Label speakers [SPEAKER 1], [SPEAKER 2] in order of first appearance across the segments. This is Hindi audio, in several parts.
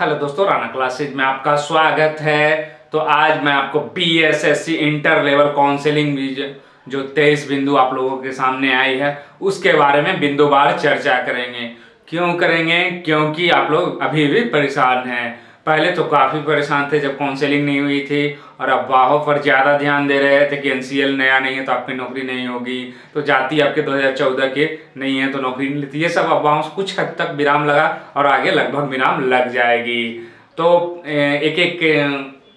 [SPEAKER 1] हेलो दोस्तों, राणा क्लासेज में आपका स्वागत है। तो आज मैं आपको बीएसएससी इंटर लेवल काउंसलिंग जो 23 बिंदु आप लोगों के सामने आई है उसके बारे में बिंदुवार चर्चा करेंगे। क्यों करेंगे? क्योंकि आप लोग अभी भी परेशान हैं। पहले तो काफ़ी परेशान थे जब काउंसलिंग नहीं हुई थी, और अफवाहों पर ज़्यादा ध्यान दे रहे थे कि एनसीएल नया नहीं है तो आपकी नौकरी नहीं होगी, तो जाति आपके 2014 के नहीं है तो नौकरी नहीं लेती। ये सब अफवाहों से कुछ हद तक विराम लगा और आगे लगभग विराम लग जाएगी। तो एक एक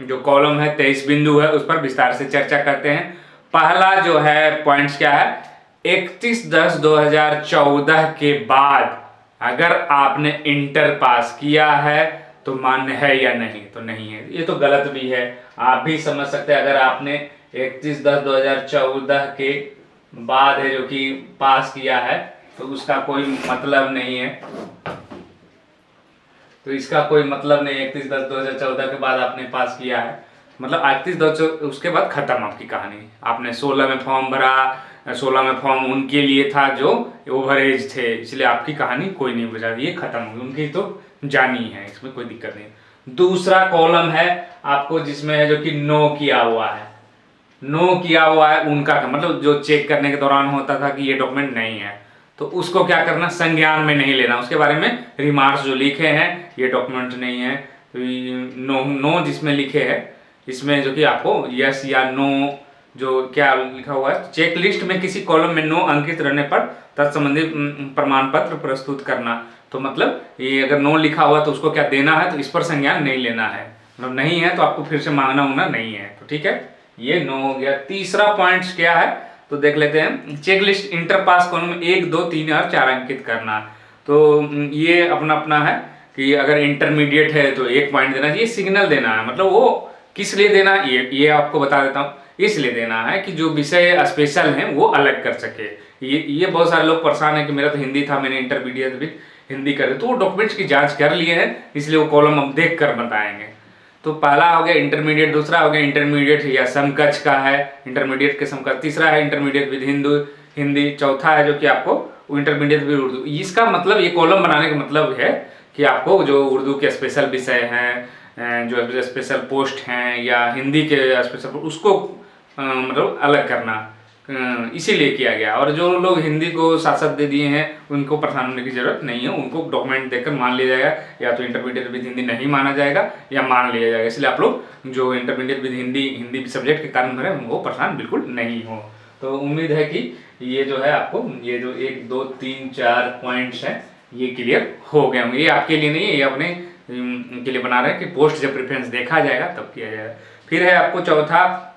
[SPEAKER 1] जो कॉलम है 23 बिंदु है उस पर विस्तार से चर्चा करते हैं। पहला जो है पॉइंट्स क्या है, 31/10/2014 के बाद अगर आपने इंटर पास किया है तो मान्य है या नहीं, तो नहीं है। ये तो गलत भी है, आप भी समझ सकते हैं। अगर आपने 31/10/2014 के बाद है जो कि पास किया है तो उसका कोई मतलब नहीं है। तो इसका कोई मतलब नहीं है 31/10/2014 के बाद आपने पास किया है, मतलब 31/10 उसके बाद खत्म आपकी कहानी। आपने 16 में फॉर्म भरा, 16 में फॉर्म उनके लिए था जो ओवरेज थे, इसलिए आपकी कहानी कोई नहीं बचा, ये खत्म होगी, उनकी तो जानी है, इसमें कोई दिक्कत नहीं। दूसरा कॉलम है आपको जिसमें है जो कि नो किया हुआ है। नो किया हुआ है उनका मतलब जो चेक करने के दौरान होता था कि ये डॉक्यूमेंट नहीं है, तो उसको क्या करना, संज्ञान में नहीं लेना। उसके बारे में रिमार्क्स जो लिखे हैं ये डॉक्यूमेंट नहीं है, तो नो नो जिसमें लिखे है इसमें जो कि आपको यस या नो जो क्या लिखा हुआ है, चेक लिस्ट में किसी कॉलम में नो अंकित रहने पर तत्संबंधी प्रमाण पत्र प्रस्तुत करना। तो मतलब ये अगर नो लिखा हुआ तो उसको क्या देना है, तो इस पर संज्ञान नहीं लेना है, मतलब नहीं है तो आपको फिर से मांगना होना नहीं है। तो ठीक है, ये नो हो गया। तीसरा पॉइंट क्या है तो देख लेते हैं। Check list inter pass column में 1, 2, 3 और 4 अंकित करना। तो ये अपना अपना है कि अगर इंटरमीडिएट है तो 1 पॉइंट देना चाहिए, सिग्नल देना है। मतलब वो किस लिए देना ये आपको बता देता हूँ। इसलिए देना है कि जो विषय स्पेशल हैं वो अलग कर सके। ये बहुत सारे लोग परेशान है कि मेरा तो हिंदी था, मैंने इंटरमीडिएट भी हिंदी कर दी, तो वो डॉक्यूमेंट्स की जांच कर लिए हैं, इसलिए वो कॉलम हम देख कर बताएंगे। तो पहला हो गया इंटरमीडिएट, दूसरा हो गया इंटरमीडिएट या समकक्ष का है, इंटरमीडिएट के समकक्ष, तीसरा है इंटरमीडिएट विद हिंदी, चौथा है जो कि आपको इंटरमीडिएट विद उर्दू। इसका मतलब ये कॉलम बनाने का मतलब है कि आपको जो उर्दू के स्पेशल विषय हैं, जो स्पेशल पोस्ट हैं या हिंदी के स्पेशल उसको मतलब अलग करना, इसीलिए किया गया। और जो लोग हिंदी को साथ साथ दे दिए हैं उनको परेशान होने की जरूरत नहीं है, उनको डॉक्यूमेंट देखकर मान लिया जाएगा, या तो इंटरमीडिएट विद हिंदी नहीं माना जाएगा या मान लिया जाएगा। इसलिए आप लोग जो इंटरमीडिएट विद हिंदी सब्जेक्ट के कारण भरे वो परेशान बिल्कुल नहीं हो। तो उम्मीद है कि ये जो है आपको ये जो 1, 2, 3, 4 पॉइंट्स हैं ये क्लियर हो गए होंगे। ये आपके लिए नहीं है, ये अपने के लिए बना रहे हैं कि पोस्ट जब प्रेफरेंस देखा जाएगा तब किया जाएगा। फिर है आपको चौथा,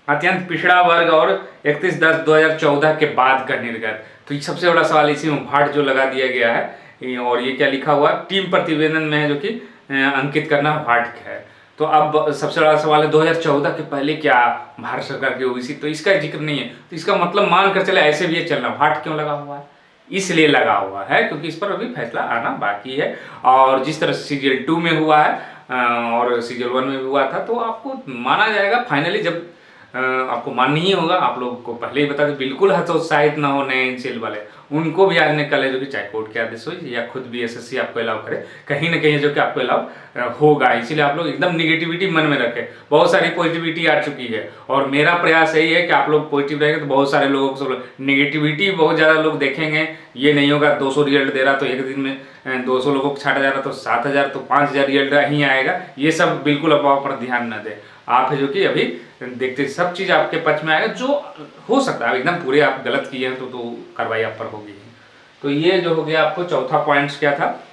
[SPEAKER 1] अत्यंत पिछड़ा वर्ग और 31/10/2014 के बाद का निर्गत। तो ये सबसे बड़ा सवाल इसी में भाट जो लगा दिया गया है। और ये क्या लिखा हुआ, टीम प्रतिवेदन में है जो कि अंकित करना भाट है। तो अब सबसे बड़ा सवाल है 2014 के पहले क्या भारत सरकार की ओबीसी, तो इसका जिक्र नहीं है, तो इसका मतलब मान कर चले ऐसे भी ये चलना। भाट क्यों लगा हुआ है? इसलिए लगा हुआ है क्योंकि इस पर अभी फैसला आना बाकी है। और जिस तरह सीजीएल 2 में हुआ है और सीजीएल 1 में भी हुआ था, तो आपको माना जाएगा फाइनली। जब आपको मानना ही होगा, आप लोगों को पहले ही बता दें, बिल्कुल हतोत्साहित ना हो नए एनसीएल वाले, उनको भी आज निकल है जो कि चाहे कोर्ट के आदेश हो या खुद भी एसएससी आपको अलाउ करे, कहीं ना कहीं जो कि आपको अलाउ होगा। इसीलिए आप लोग एकदम निगेटिविटी मन में रखें। बहुत सारी पॉजिटिविटी आ चुकी है और मेरा प्रयास यही है कि आप लोग पॉजिटिव रहेंगे तो बहुत सारे लोगों को, निगेटिविटी बहुत ज़्यादा लोग देखेंगे। ये नहीं होगा 200 रिजल्ट दे रहा तो एक दिन में 200 लोगों को छाटा जा रहा तो 7,000 तो 5,000 रिजल्ट ही आएगा, ये सब बिल्कुल अफवाह पर ध्यान न दें। आप है जो कि अभी देखते सब चीज़ आपके पक्ष में आएगा, जो हो सकता है एकदम पूरे आप गलत किए हैं तो कार्रवाई आप पर होगी। तो ये जो हो गया आपको चौथा पॉइंट्स क्या था,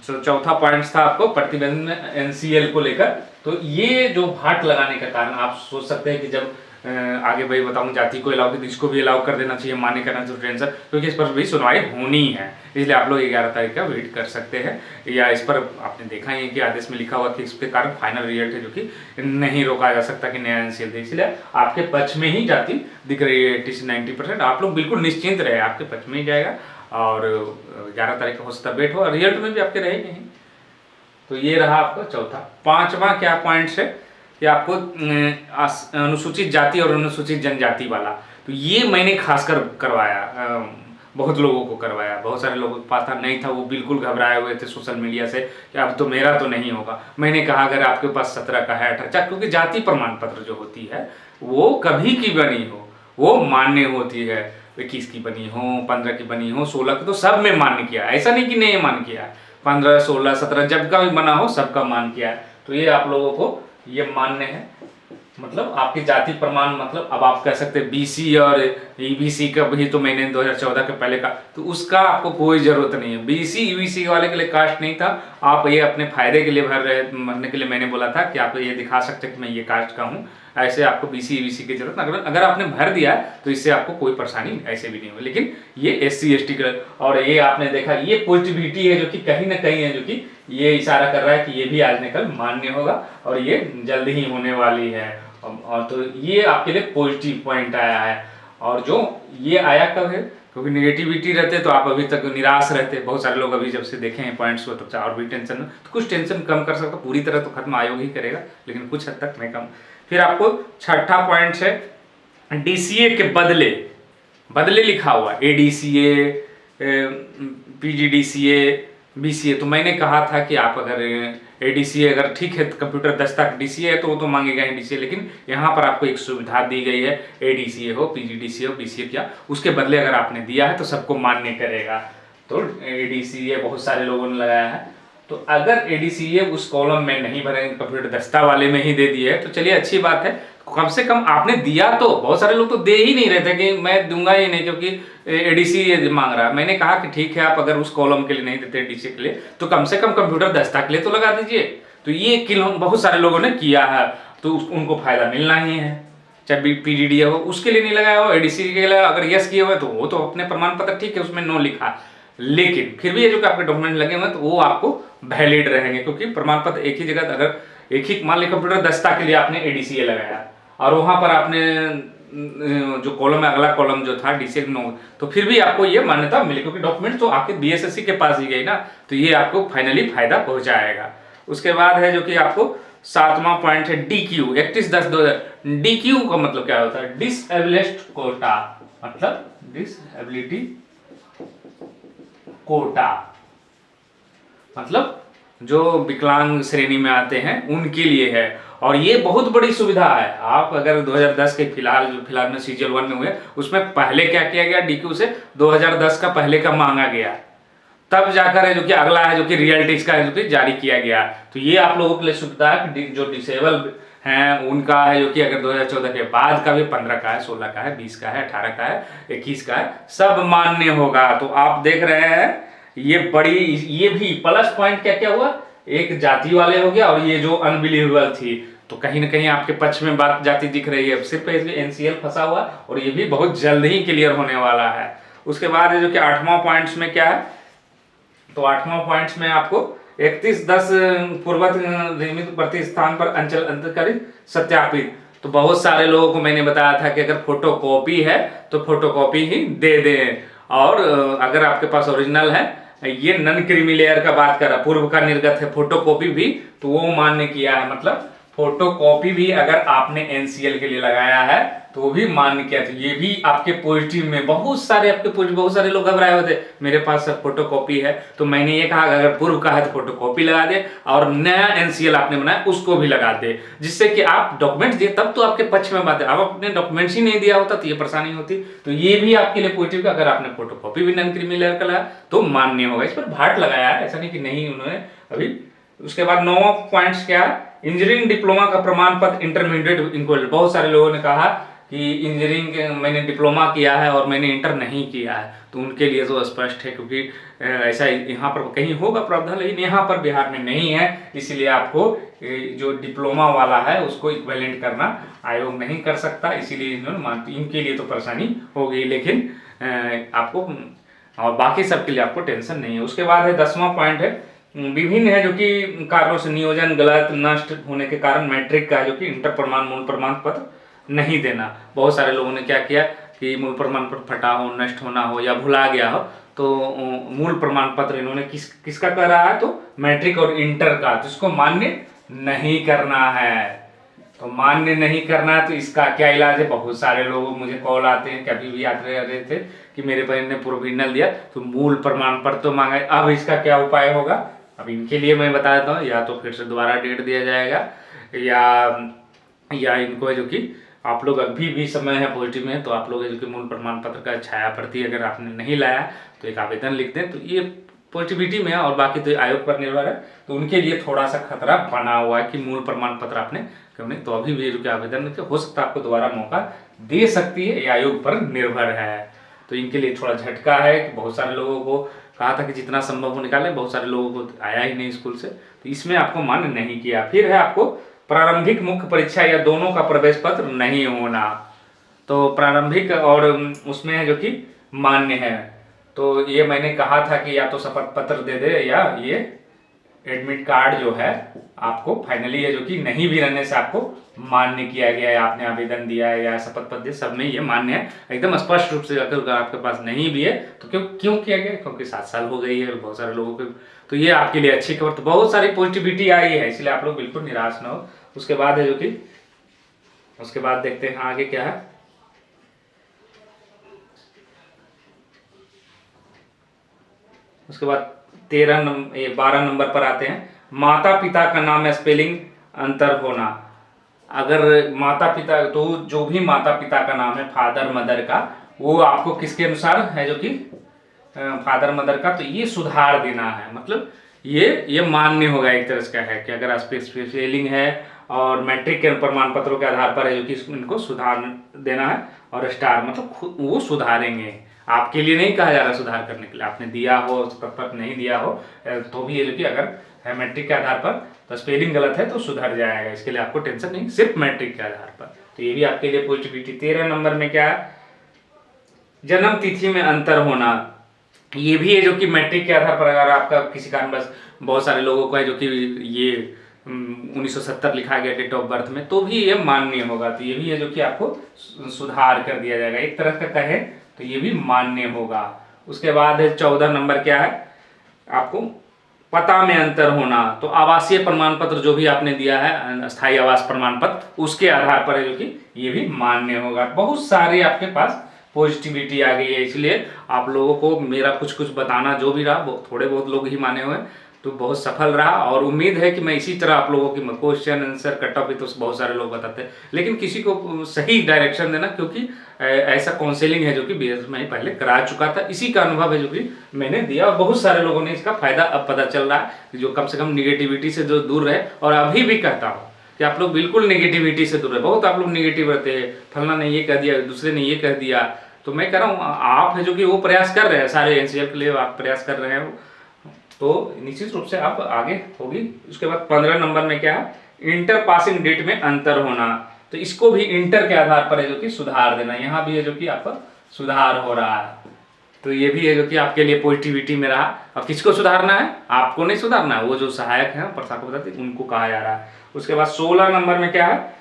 [SPEAKER 1] चौथा पॉइंट्स था आपको प्रतिवेदन में एनसीएल को लेकर। तो ये जो भाट लगाने का कारण आप सोच सकते हैं कि जब आगे भाई बताऊं जाति को अलाउ की, इसको भी अलाउ कर देना चाहिए, मान्य करना चाहिए टेंशन, क्योंकि इस पर भी सुनवाई होनी है। इसलिए आप लोग 11 तारीख का वेट कर सकते हैं, या इस पर आपने देखा ही है कि आदेश में लिखा हुआ कि इसके कारण फाइनल रिजल्ट है जो कि नहीं रोका जा सकता कि नया एनसीएल दे। इसलिए आपके पक्ष में ही जाति दिख रही है 80-90%। आप लोग बिल्कुल निश्चिंत रहे, आपके पक्ष में ही जाएगा। और 11 तारीख का हो सकता वेट हो, रिजल्ट में भी आपके रहेंगे ही। तो ये रहा आपका चौथा। पांचवा क्या पॉइंट्स है कि आपको अनुसूचित जाति और अनुसूचित जनजाति वाला, तो ये मैंने खासकर करवाया बहुत लोगों को करवाया, बहुत सारे लोगों के पास था, नहीं था, वो बिल्कुल घबराए हुए थे सोशल मीडिया से कि अब तो मेरा तो नहीं होगा। मैंने कहा अगर आपके पास 17 का है, 18, क्योंकि जाति प्रमाण पत्र जो होती है वो कभी की बनी हो वो मान्य होती है। 21 की बनी हो, 15 की बनी हो, 16 की, तो सब में मान्य किया है, ऐसा नहीं कि नहीं मान किया है। 15, 16, 17 जब का भी बना हो सबका मान किया है। तो ये आप लोगों को ये मान्य है, मतलब आपकी जाति प्रमाण, मतलब अब आप कह सकते हैं बीसी और ईबीसी का भी तो मैंने 2014 के पहले का, तो उसका आपको कोई जरूरत नहीं है। बीसी ईबीसी वाले के लिए कास्ट नहीं था, आप ये अपने फायदे के लिए भरने के लिए मैंने बोला था कि आप ये दिखा सकते हैं कि मैं ये कास्ट का हूँ। ऐसे आपको बीसी ईबीसी की जरूरत, अगर आपने भर दिया तो इससे आपको कोई परेशानी ऐसे भी नहीं होगी। लेकिन ये SC ST का, और ये आपने देखा ये पॉजिटिविटी है जो कि कहीं ना कहीं है, जो कि ये इशारा कर रहा है कि ये भी आज न कल मान्य होगा और ये जल्द ही होने वाली है। और तो ये आपके लिए पॉजिटिव पॉइंट आया है। और जो ये आया कब है, क्योंकि निगेटिविटी रहते तो आप अभी तक निराश रहते। बहुत सारे लोग अभी जब से देखे हैं पॉइंट्स को तब से और भी टेंशन में, तो कुछ टेंशन कम कर सकता, पूरी तरह तो खत्म आयोग ही करेगा, लेकिन कुछ हद तक मैं कम। फिर आपको छठा पॉइंट है DCA के बदले, बदले लिखा हुआ ADCA, PGDCA, BCA। तो मैंने कहा था कि आप अगर ADCA अगर ठीक है, कंप्यूटर दस्ता DCA है तो वो तो मांगेगा ही DCA, लेकिन यहाँ पर आपको एक सुविधा दी गई है, ADCA हो, PGDCA हो, BCA क्या, उसके बदले अगर आपने दिया है तो सबको मान्य करेगा। तो ADCA बहुत सारे लोगों ने लगाया है। तो अगर ADCA उस कॉलम में नहीं भरेंगे, कंप्यूटर दस्ता वाले में ही दे दिए है, तो चलिए अच्छी बात है, कम से कम आपने दिया। तो बहुत सारे लोग तो दे ही नहीं रहे थे कि मैं दूंगा ही नहीं क्योंकि ADCA मांग रहा है। मैंने कहा कि ठीक है, आप अगर उस कॉलम के लिए नहीं देते ADCA के लिए, तो कम से कम कंप्यूटर दस्ता के लिए तो लगा दीजिए। तो ये बहुत सारे लोगों ने किया है, तो उनको फायदा मिलना ही है, चाहे PGD हो उसके लिए नहीं लगाया हो, ADCA के लिए अगर यस किए हुए तो वो तो अपने प्रमाण पत्र ठीक है उसमें नो लिखा, लेकिन फिर भी ये जो आपके डॉक्यूमेंट लगे हुए हैं तो वो आपको वैलिड रहेंगे, क्योंकि प्रमाण पत्र एक ही जगह, अगर एक ही मान लीजिए कंप्यूटर दस्ता के लिए आपने ADCA लगाया और वहां पर आपने जो कॉलम है, अगला कॉलम जो था DCA नो, तो फिर भी आपको ये मान्यता मिली, क्योंकि डॉक्यूमेंट तो आपके BSSC के पास ही गई ना, तो ये आपको फाइनली फायदा पहुंचाएगा। उसके बाद है जो कि आपको 7वां पॉइंट है DQ 31/10/2000। DQ का मतलब क्या होता है, डिसएबिलिटी कोटा, मतलब डिसएबिलिटी कोटा, मतलब जो विकलांग श्रेणी में आते हैं उनके लिए है। और ये बहुत बड़ी सुविधा है। आप अगर 2010 के फिलहाल में सीजल 1 में हुए, उसमें पहले क्या किया गया, DQ से 2010 का पहले का मांगा गया, तब जाकर है जो कि अगला है जो कि रियलिटीज का है जो कि जारी किया गया। तो ये आप लोगों के लिए सुविधा है कि जो डिसेबल हैं उनका है जो कि अगर 2014 के बाद का भी 15 का है, 16 का है, 20 का है, 18 का है, 21 का है, सब मान्य होगा। तो आप देख रहे हैं ये बड़ी, ये भी प्लस पॉइंट क्या क्या हुआ, एक जाति वाले हो गया, और ये जो अनबिलीवेबल थी, तो कहीं ना कहीं आपके पक्ष में बात जाति दिख रही है। सिर्फ NCL फंसा हुआ और ये भी बहुत जल्द ही क्लियर होने वाला है। उसके बाद जो कि 8वां पॉइंट्स में क्या है, तो 8वां पॉइंट्स में आपको 31/10 पूर्वत नियमित प्रतिस्थान पर अंचल अंतरित सत्यापित। तो बहुत सारे लोगों को मैंने बताया था कि अगर फोटो कॉपी है तो फोटो कॉपी ही दे दें, और अगर आपके पास ओरिजिनल है, ये नन क्रीमी लेयर का बात कर रहा, पूर्व का निर्गत है, फोटो कॉपी भी तो वो मान्य किया है। मतलब फोटो कॉपी भी अगर आपने NCL के लिए लगाया है तो वो भी मान्य किया। तो ये भी आपके पॉजिटिव में बहुत सारे बहुत सारे लोग घबराए हुए थे, मेरे पास सब फोटो कॉपी है। तो मैंने ये कहा अगर पूर्व का है तो फोटो कॉपी लगा दे, और नया NCL आपने बनाया उसको भी लगा दे, जिससे कि आप डॉक्यूमेंट्स दिए तब तो आपके पक्ष में बात है। आप अपने डॉक्यूमेंट्स ही नहीं दिया होता तो ये परेशानी होती। तो ये भी आपके लिए पॉजिटिव का, अगर आपने फोटो कॉपी भी नन क्रीमी लेयर का लगाया तो मान्य होगा। इस पर भाट लगाया है, ऐसा नहीं कि नहीं उन्होंने अभी। उसके बाद 9वां पॉइंट्स क्या है, इंजीनियरिंग डिप्लोमा का प्रमाण पत्र इंटरमीडिएट इक्वल। बहुत सारे लोगों ने कहा कि इंजीनियरिंग मैंने डिप्लोमा किया है और मैंने इंटर नहीं किया है, तो उनके लिए तो स्पष्ट है, क्योंकि ऐसा यहाँ पर कहीं होगा प्रावधान, लेकिन यहाँ पर बिहार में नहीं है। इसलिए आपको जो डिप्लोमा वाला है उसको इक्विवेलेंट करना आयोग नहीं कर सकता, इसीलिए इन्होंने मानती, इनके लिए तो परेशानी होगी, लेकिन आपको और बाकी सबके लिए आपको टेंशन नहीं है। उसके बाद है 10वां पॉइंट है, विभिन्न है जो कि कारणों से नियोजन गलत नष्ट होने के कारण मैट्रिक का है जो कि इंटर प्रमाण मूल प्रमाण पत्र नहीं देना। बहुत सारे लोगों ने क्या किया कि मूल प्रमाण पत्र फटा हो, नष्ट होना हो या भुला गया हो, तो मूल प्रमाण पत्र इन्होंने किसका कर रहा है, तो मैट्रिक और इंटर का, जिसको मान्य नहीं करना है। तो मान्य नहीं करना है तो इसका क्या इलाज है? बहुत सारे लोग मुझे कॉल आते हैं, कभी भी आते रहे थे कि मेरे बहन ने प्रोविजनल दिया तो मूल प्रमाण पत्र तो मांगा है, अब इसका क्या उपाय होगा? अब इनके लिए मैं बता देता हूँ, या तो फिर से दोबारा डेट दिया जाएगा, या इनको है जो कि आप लोग अभी भी समय है, पॉजिटिव में, तो आप लोग जो कि मूल प्रमाण पत्र का छाया प्रति अगर आपने नहीं लाया तो एक आवेदन लिख दें, तो ये पॉजिटिविटी में है, और बाकी तो आयोग पर निर्भर है, तो उनके लिए थोड़ा सा खतरा बना हुआ है कि मूल प्रमाण पत्र आपने क्यों नहीं, तो अभी भी जो कि आवेदन हो सकता है आपको दोबारा मौका दे सकती है, ये आयोग पर निर्भर है। तो इनके लिए थोड़ा झटका है कि बहुत सारे लोगों को कहा था कि जितना संभव हो निकालें, बहुत सारे लोगों को आया ही नहीं स्कूल से, तो इसमें आपको मान्य नहीं किया। फिर है आपको प्रारंभिक मुख्य परीक्षा या दोनों का प्रवेश पत्र नहीं होना, तो प्रारंभिक और उसमें है जो कि मान्य है, तो ये मैंने कहा था कि या तो शपथ पत्र दे दे या ये एडमिट कार्ड जो है आपको फाइनली है जो कि नहीं भी रहने से आपको मान्य किया गया है, आपने आवेदन दिया है या शपथ पत्र सब में ये मान्य है एकदम स्पष्ट रूप से। अगर आपके पास नहीं भी है तो क्यों किया गया? क्योंकि 7 साल हो गई है बहुत सारे लोगों को, तो ये आपके लिए अच्छी खबर, तो बहुत सारी पॉजिटिविटी आई है, इसलिए आप लोग बिल्कुल निराश ना हो। उसके बाद है जो कि उसके बाद देखते हैं आगे क्या है। उसके बाद 12 नंबर पर आते हैं, माता पिता का नाम में स्पेलिंग अंतर होना। अगर माता पिता, तो जो भी माता पिता का नाम है फादर मदर का, वो आपको किसके अनुसार है जो कि फादर मदर का, तो ये सुधार देना है, मतलब ये मान्य होगा एक तरह से है कि अगर स्पेलिंग है और मैट्रिक के प्रमाण पत्रों के आधार पर है जो कि इनको सुधार देना है, और स्टार मतलब वो सुधारेंगे, आपके लिए नहीं कहा जा रहा सुधार करने के लिए, आपने दिया हो पत्र नहीं दिया हो तो भी ये जो कि अगर है मैट्रिक के आधार पर तो स्पेलिंग गलत है तो सुधर जाएगा, इसके लिए आपको टेंशन नहीं, सिर्फ मैट्रिक के आधार पर, तो ये भी आपके लिए पॉजिटिविटी। 13 नंबर में क्या है? जन्म तिथि में अंतर होना, ये भी है जो कि मैट्रिक के आधार पर अगर आपका किसी कारणवश, बहुत सारे लोगों को है जो कि ये 1970 लिखा गया डेट ऑफ बर्थ में, तो भी ये मान्य होगा, तो ये भी है जो कि आपको सुधार कर दिया जाएगा, एक तरह का कहे तो ये भी मान्य होगा। उसके बाद है 14 नंबर क्या है? आपको पता में अंतर होना, तो आवासीय प्रमाण पत्र जो भी आपने दिया है स्थायी आवास प्रमाण पत्र, उसके आधार पर है जो कि ये भी मान्य होगा। बहुत सारे आपके पास पॉजिटिविटी आ गई है, इसलिए आप लोगों को मेरा कुछ कुछ बताना जो भी रहा, थोड़े बहुत लोग ही माने हुए, तो बहुत सफल रहा, और उम्मीद है कि मैं इसी तरह आप लोगों की क्वेश्चन आंसर कट ऑफ तो बहुत सारे लोग बताते हैं, लेकिन किसी को सही डायरेक्शन देना, क्योंकि ऐसा काउंसलिंग है जो कि बीएस में पहले करा चुका था, इसी का अनुभव है जो कि मैंने दिया, और बहुत सारे लोगों ने इसका फायदा अब पता चल रहा है, जो कम से कम निगेटिविटी से जो दूर रहे। और अभी भी कहता हूँ कि आप लोग बिल्कुल निगेटिविटी से दूर रहे, बहुत आप लोग निगेटिव रहते हैं, फलना ने ये कह दिया, दूसरे ने ये कह दिया, तो मैं कह रहा हूँ आप है जो कि वो प्रयास कर रहे हैं, सारे एनसीएल के लिए आप प्रयास कर रहे हैं, तो निश्चित रूप से आप आगे होगी। उसके बाद 15 नंबर में क्या है? इंटर पासिंग डेट में अंतर होना, तो इसको भी इंटर के आधार पर है जो कि सुधार देना, यहाँ भी है जो कि आपका सुधार हो रहा है, तो ये भी है जो कि आपके लिए पॉजिटिविटी में रहा। अब किसको सुधारना है? आपको नहीं सुधारना है, वो जो सहायक है प्रशासक बताते उनको कहा जा रहा है। उसके बाद 16 नंबर में क्या है?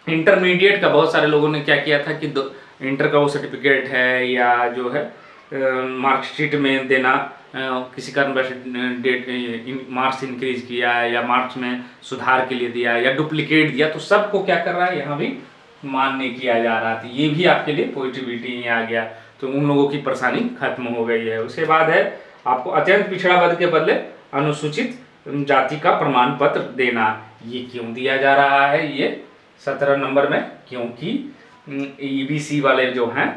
[SPEAKER 1] इंटरमीडिएट का बहुत सारे लोगों ने क्या किया था कि इंटर का वो सर्टिफिकेट है या जो है मार्कशीट में देना, किसी कारणवश डेट मार्क्स इंक्रीज किया या मार्क्स में सुधार के लिए दिया या डुप्लीकेट दिया, तो सबको क्या कर रहा है यहाँ भी मान्य किया जा रहा था, ये भी आपके लिए पॉजिटिविटी ही आ गया, तो उन लोगों की परेशानी खत्म हो गई है। उसके बाद है आपको अत्यंत पिछड़ा वर्ग के बदले अनुसूचित जाति का प्रमाण पत्र देना, ये क्यों दिया जा रहा है? ये 17 नंबर में, क्योंकि ईबीसी वाले जो हैं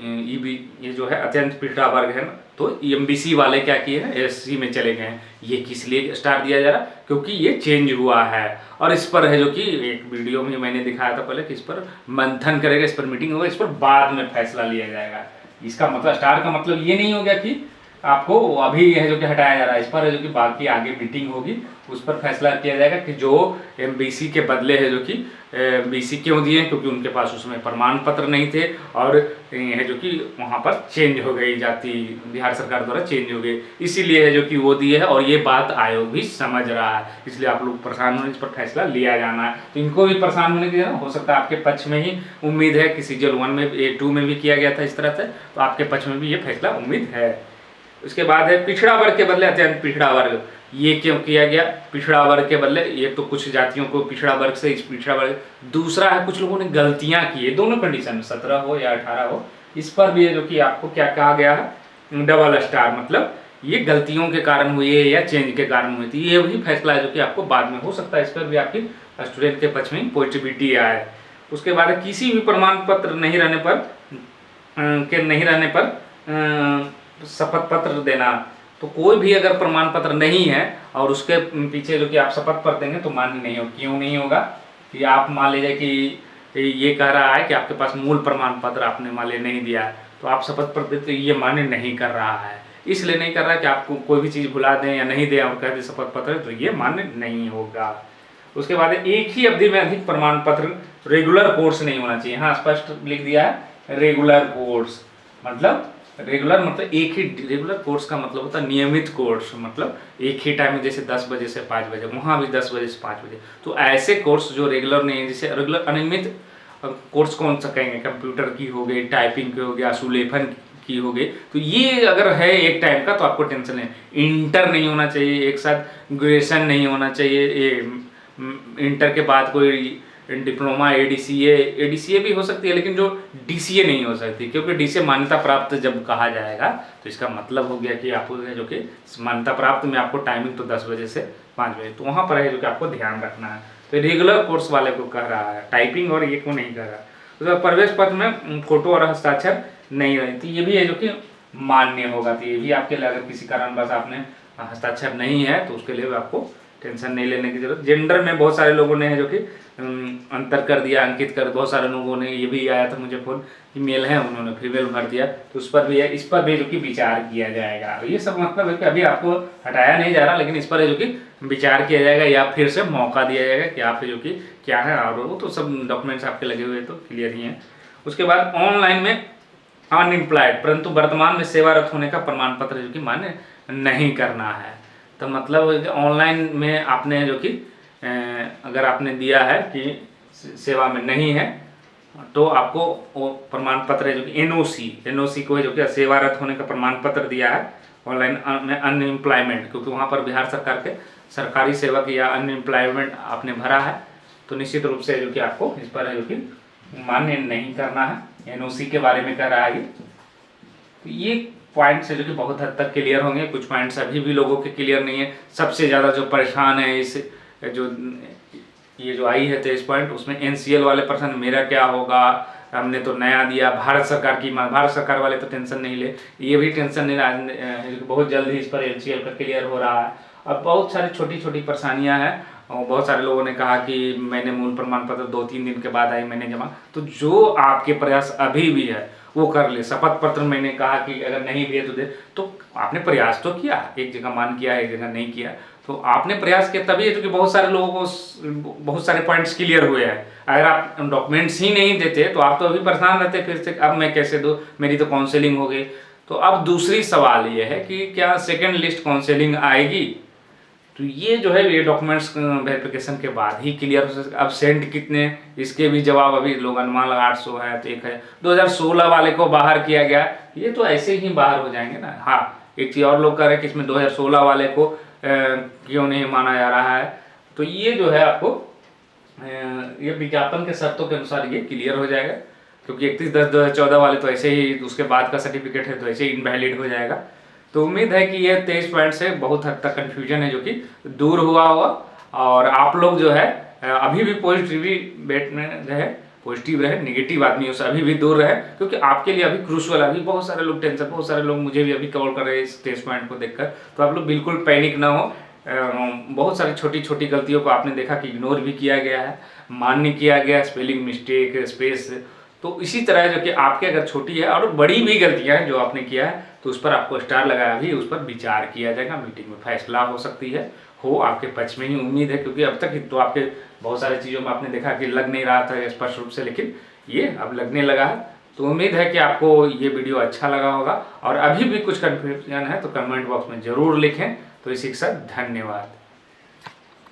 [SPEAKER 1] ये जो है अत्यंत पिछड़ा वर्ग है, तो एमबीसी वाले क्या किए हैं? एससी में चले गए हैं। ये किस लिए स्टार दिया जा रहा? क्योंकि ये चेंज हुआ है, और इस पर है जो कि एक वीडियो में मैंने दिखाया था पहले कि इस पर मंथन करेगा, इस पर मीटिंग होगा, इस पर बाद में फैसला लिया जाएगा। इसका मतलब स्टार का मतलब ये नहीं हो गया कि आपको अभी है जो कि हटाया जा रहा है, इस पर है जो कि बाकी आगे मीटिंग होगी, उस पर फैसला किया जाएगा कि जो एमबीसी के बदले है जो कि बीसी क्यों दिए, क्योंकि उनके पास उसमें प्रमाण पत्र नहीं थे, और है जो कि वहाँ पर चेंज हो गई जाति, बिहार सरकार द्वारा चेंज हो गई, इसीलिए है जो कि वो दिए है, और ये बात आयोग भी समझ रहा है, इसलिए आप लोग परेशान होने, इस पर फैसला लिया जाना है। तो इनको भी परेशान होने की हो सकता है आपके पक्ष में ही उम्मीद है कि सीजन 1 में 2 में भी किया गया था इस तरह से, तो आपके पक्ष में भी ये फैसला उम्मीद है। उसके बाद है पिछड़ा वर्ग के बदले अत्यंत पिछड़ा वर्ग। ये क्यों किया गया पिछड़ा वर्ग के बदले? ये तो कुछ जातियों को पिछड़ा वर्ग से इस पिछड़ा वर्ग। दूसरा है कुछ लोगों ने गलतियां की है, दोनों कंडीशन में 17 हो या 18 हो, इस पर भी है जो कि आपको क्या कहा गया है, डबल स्टार, मतलब ये गलतियों के कारण हुई है या चेंज के कारण हुई थी। ये वही फैसला है जो कि आपको बाद में हो सकता है, इस पर भी आपकी स्टूडेंट के पक्ष में पॉजिटिविटी आए। उसके बाद किसी भी प्रमाण पत्र नहीं रहने पर शपथ पत्र देना। तो कोई भी अगर प्रमाण पत्र नहीं है और उसके पीछे जो कि आप शपथ पत्र देंगे तो मान्य नहीं होगा। क्यों नहीं होगा? कि आप मान लीजिए कि ये कह रहा है कि आपके पास मूल प्रमाण पत्र आपने मान लीजिए नहीं दिया, तो आप शपथ पत्र देते, ये मान्य नहीं कर रहा है। इसलिए नहीं कर रहा है कि आपको कोई भी चीज़ भुला दें या नहीं दें और कह दें शपथ पत्र, तो ये मान्य नहीं होगा। उसके बाद एक ही अवधि में अधिक प्रमाण पत्र, रेगुलर कोर्स नहीं होना चाहिए। हाँ, स्पष्ट लिख दिया है रेगुलर कोर्स, मतलब रेगुलर मतलब एक ही, रेगुलर कोर्स का मतलब होता है नियमित कोर्स, मतलब एक ही टाइम में, जैसे 10 बजे से 5 बजे, वहाँ भी 10 बजे से 5 बजे। तो ऐसे कोर्स जो रेगुलर नहीं है, जैसे रेगुलर अनियमित कोर्स कौन सा कहेंगे, कंप्यूटर की हो गई, टाइपिंग की हो गया, सुलेखन की हो गई, तो ये अगर है एक टाइम का तो आपको टेंशन नहीं। इंटर नहीं होना चाहिए, एक साथ ग्रेजुएशन नहीं होना चाहिए, इंटर के बाद कोई डिप्लोमा एडीसीए भी हो सकती है, लेकिन जो डीसीए नहीं हो सकती, क्योंकि डीसीए मान्यता प्राप्त जब कहा जाएगा तो इसका मतलब हो गया कि आपको जो कि मान्यता प्राप्त में आपको टाइमिंग तो 10 बजे से 5 बजे, तो वहाँ पर है जो कि आपको ध्यान रखना है। तो रेगुलर कोर्स वाले को कह रहा है, टाइपिंग और ये को नहीं कह रहा। तो प्रवेश पत्र में फोटो और हस्ताक्षर नहीं रहती, ये भी है जो कि मान्य होगा। तो ये भी आपके लिए अगर किसी कारणवश आपने हस्ताक्षर नहीं है तो उसके लिए आपको टेंशन नहीं लेने की जरूरत। जेंडर में बहुत सारे लोगों ने है जो कि अंतर कर दिया, अंकित कर, बहुत सारे लोगों ने, ये भी आया था मुझे फोन कि मेल है, उन्होंने फीमेल भर दिया, तो उस पर भी है, इस पर भी जो कि विचार किया जाएगा। ये सब मतलब है कि अभी आपको हटाया नहीं जा रहा, लेकिन इस पर है जो कि विचार किया जाएगा या फिर से मौका दिया जाएगा कि आप जो कि क्या है, और वो तो सब डॉक्यूमेंट्स आपके लगे हुए तो क्लियर ही हैं। उसके बाद ऑनलाइन में अनएम्प्लॉयड परंतु वर्तमान में सेवारत होने का प्रमाण पत्र जो कि मान्य नहीं करना है। तो मतलब ऑनलाइन में आपने जो कि अगर आपने दिया है कि सेवा में नहीं है तो आपको वो प्रमाण पत्र है जो कि एनओसी को है जो कि सेवारत होने का प्रमाण पत्र दिया है ऑनलाइन में अनएम्प्लॉयमेंट, क्योंकि वहाँ पर बिहार सरकार के सरकारी सेवक या अनएम्प्लॉयमेंट आपने भरा है, तो निश्चित रूप से जो कि आपको इस पर है जो कि मान्य नहीं करना है। एनओसी के बारे में कह रहा है ये पॉइंट्स है जो कि बहुत हद तक क्लियर होंगे, कुछ पॉइंट्स अभी भी लोगों के क्लियर नहीं है। सबसे ज़्यादा जो परेशान है इस जो ये जो आई है 23 पॉइंट, उसमें एनसीएल वाले पर्सन मेरा क्या होगा, हमने तो नया दिया, भारत सरकार की मांग, भारत सरकार वाले तो टेंशन नहीं ले, ये भी टेंशन नहीं ला, बहुत जल्द ही इस पर एनसीएल का क्लियर हो रहा है। अब बहुत सारी छोटी छोटी परेशानियां हैं और बहुत सारे लोगों ने कहा कि मैंने मूल प्रमाण पत्र 2-3 दिन के बाद आई मैंने जमा, तो जो आपके प्रयास अभी भी है वो कर ले। शपथ पत्र मैंने कहा कि अगर नहीं भी है तो दे, तो आपने प्रयास तो किया, एक जगह मान किया एक जगह नहीं किया, तो आपने प्रयास किया तभी है, क्योंकि बहुत सारे लोगों को बहुत सारे पॉइंट्स क्लियर हुए हैं। अगर आप डॉक्यूमेंट्स ही नहीं देते तो आप तो अभी परेशान रहते फिर से, अब मैं कैसे दूँ, मेरी तो काउंसलिंग हो गई। तो अब दूसरी सवाल ये है कि क्या सेकेंड लिस्ट काउंसलिंग आएगी, तो ये जो है ये डॉक्यूमेंट्स वेरिफिकेशन के बाद ही क्लियर हो सकता है। अब सेंट कितने, इसके भी जवाब अभी लोग अनुमान लगा 800 है, तो एक है 2016 वाले को बाहर किया गया, ये तो ऐसे ही बाहर हो जाएंगे ना। हाँ, एक चीज़ और लोग कह रहे हैं कि इसमें 2016 वाले को क्यों नहीं माना जा रहा है, तो ये जो है आपको ये विज्ञापन के शर्तों के अनुसार ये क्लियर हो जाएगा, क्योंकि 31/10/2014 वाले तो ऐसे ही उसके बाद का सर्टिफिकेट है तो ऐसे ही इनवैलिड हो जाएगा। तो उम्मीद है कि यह 23 पॉइंट से बहुत हद तक कन्फ्यूजन है जो कि दूर हुआ होगा, और आप लोग जो है अभी भी पॉजिटिव रहे, नेगेटिव आदमियों से अभी भी दूर रहे, क्योंकि आपके लिए अभी क्रूशियल, अभी बहुत सारे लोग टेंशन, बहुत सारे लोग मुझे भी अभी कॉल कर रहे हैं इस 23 पॉइंट को देखकर, तो आप लोग बिल्कुल पैनिक ना हो। बहुत सारी छोटी छोटी गलतियों को आपने देखा कि इग्नोर भी किया गया है, मान्य किया गया, स्पेलिंग मिस्टेक, स्पेस, तो इसी तरह जो कि आपके अगर छोटी है और बड़ी भी गलतियां हैं जो आपने किया है तो उस पर आपको स्टार लगाया भी, उस पर विचार किया जाएगा, मीटिंग में फैसला हो सकती है, हो आपके पक्ष में ही उम्मीद है, क्योंकि अब तक तो आपके बहुत सारी चीज़ों में आपने देखा कि लग नहीं रहा था स्पष्ट रूप से, लेकिन ये अब लगने लगा है। तो उम्मीद है कि आपको ये वीडियो अच्छा लगा होगा, और अभी भी कुछ कन्फ्यूजन है तो कमेंट बॉक्स में ज़रूर लिखें। तो इसी के साथ धन्यवाद।